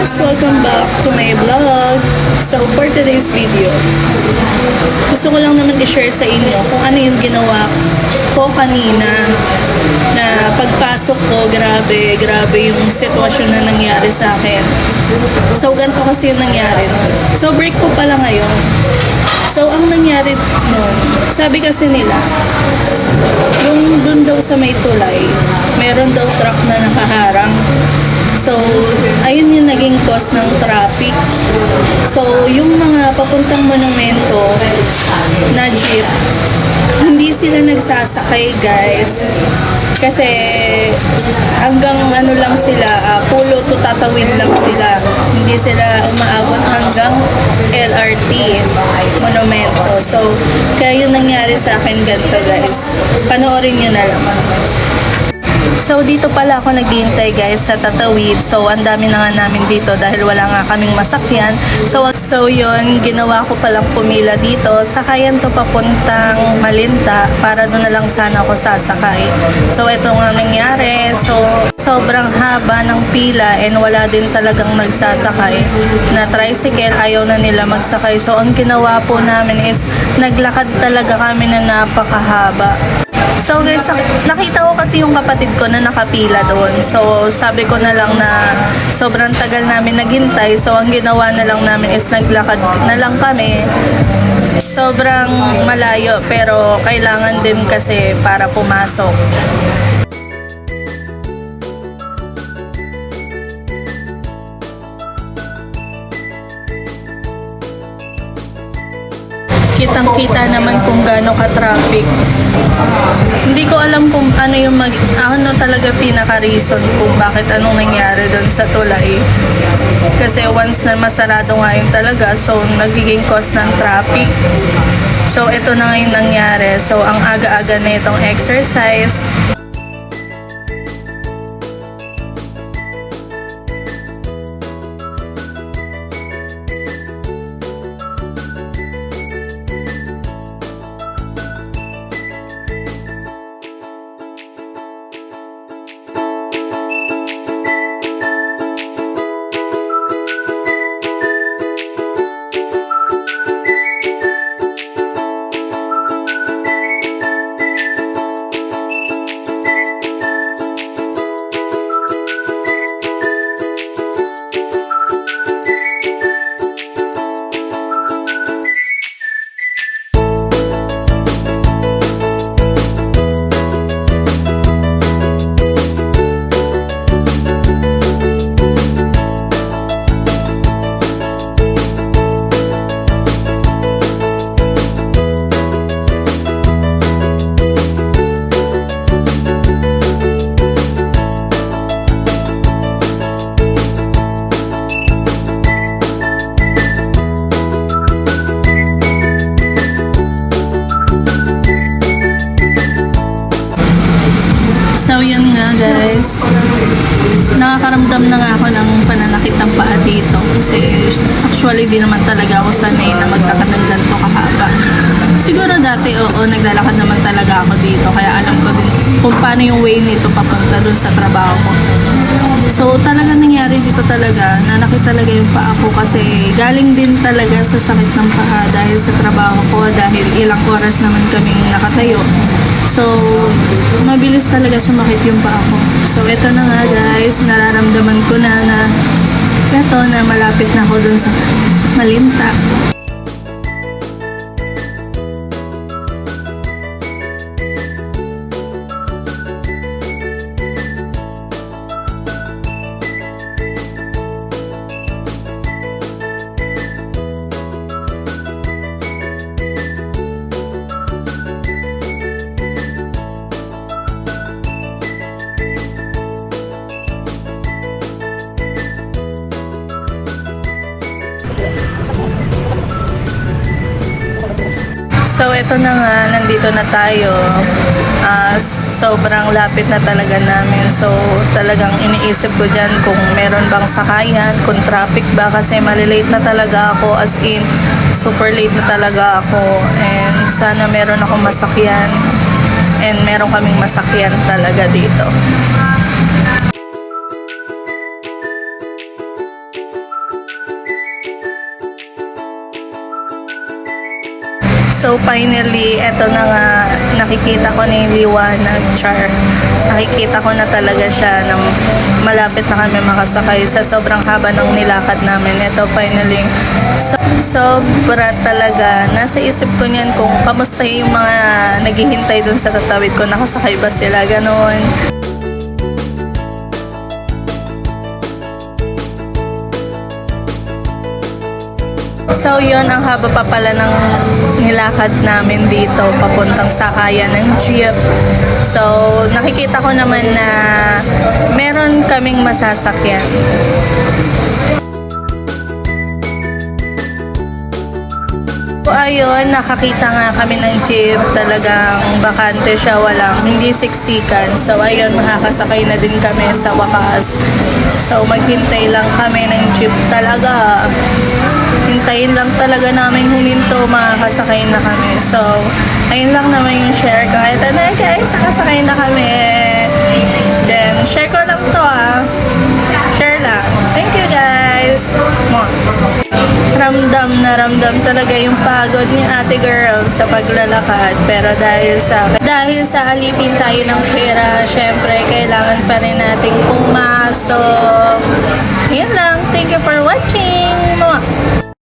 guys! Welcome back to my vlog. So for today's video, gusto ko lang naman i-share sa inyo kung ano yung ginawa ko kanina na pagpasok ko. Grabe yung sitwasyon na nangyari sa akin. So ganito kasi yung nangyari nun. So break ko pala ngayon. So ang nangyari nun, sabi kasi nila, yung dun daw sa may tulay, meron daw truck na nakaharang. So, ayun yung naging cause ng traffic. So, yung mga papuntang monumento na jeep, hindi sila nagsasakay, guys. Kasi hanggang ano lang sila, pulo to tatawid lang sila. Hindi sila umaabot hanggang LRT monumento. So, kaya yung nangyari sa akin ganito, guys. Panoorin nyo na lang. So, dito pala ako naghihintay, guys, sa tatawid. So, ang dami na nga namin dito dahil wala nga kaming masakyan. So yun, ginawa ko palang pumila dito. Sakayan to papuntang Malinta para doon na lang sana ako sasakay. So, ito nga nangyari. So, sobrang haba ng pila and wala din talagang nagsasakay. Na tricycle, ayaw na nila magsakay. So, ang ginawa po namin is naglakad talaga kami na napakahaba. So guys, nakita ko kasi yung kapatid ko na nakapila doon. So sabi ko na lang na sobrang tagal namin naghintay. So ang ginawa na lang namin is naglakad na lang kami. Sobrang malayo pero kailangan din kasi para pumasok. Kitang-kita naman kung gaano ka-traffic. Hindi ko alam kung ano yung ano talaga pinaka-reason kung bakit anong nangyari doon sa tulay. Kasi once na masarado nga yun talaga, so nagiging cause ng traffic. So ito na nga yung nangyari. So ang aga-aga na itong exercise. So yun nga guys, nakakaramdam na nga ako ng pananakit ng paa dito kasi actually di naman talaga ako sanay na maglalakad ng ganito kahaba. Siguro dati naglalakad naman talaga ako dito kaya alam ko din kung paano yung way nito papunta dun sa trabaho ko. So talaga nangyari dito talaga, nanakit talaga yung paa ko kasi galing din talaga sa sakit ng paa dahil sa trabaho ko dahil ilang oras naman kaming nakatayo. So, mabilis talaga sumakit yung paa ko. So, ito na nga guys, nararamdaman ko na ito na malapit na ako dun sa Malinta. So, ito na nga, nandito na tayo. Sobrang lapit na talaga namin. So, talagang iniisip ko dyan kung meron bang sakayan, kung traffic ba, kasi malilate na talaga ako, as in, super late na talaga ako. And sana meron akong masakyan. And meron kaming masakyan talaga dito. So finally, eto na nga, nakikita ko na yung liwanag, char. Nakikita ko na talaga siya na malapit na kami makasakay sa sobrang haba ng nilakad namin. Eto finally, sobra talaga. Nasa isip ko niyan kung kamusta yung mga naghihintay dun sa tatawid ko, nakasakay ba sila, ganon. So yun, ang haba pa pala ng nilakad namin dito papuntang sakayan ng jeep. So nakikita ko naman na meron kaming masasakyan. So ayun, nakakita nga kami ng jeep. Talagang bakante siya, hindi siksikan. So ayun, makakasakay na din kami sa wakas. So maghintay lang kami ng jeep talaga. Hintayin lang talaga namin huminto, makakasakay na kami. So, ayun lang naman yung share ko. Ito na guys, nakasakay na kami. Then, share ko lang to Share lang. Thank you guys. Ramdam na ramdam talaga yung pagod ni ate girl sa paglalakad. Pero dahil sa alipin tayo ng pera, syempre, kailangan pa rin nating pumasok. Yan lang. Thank you for watching.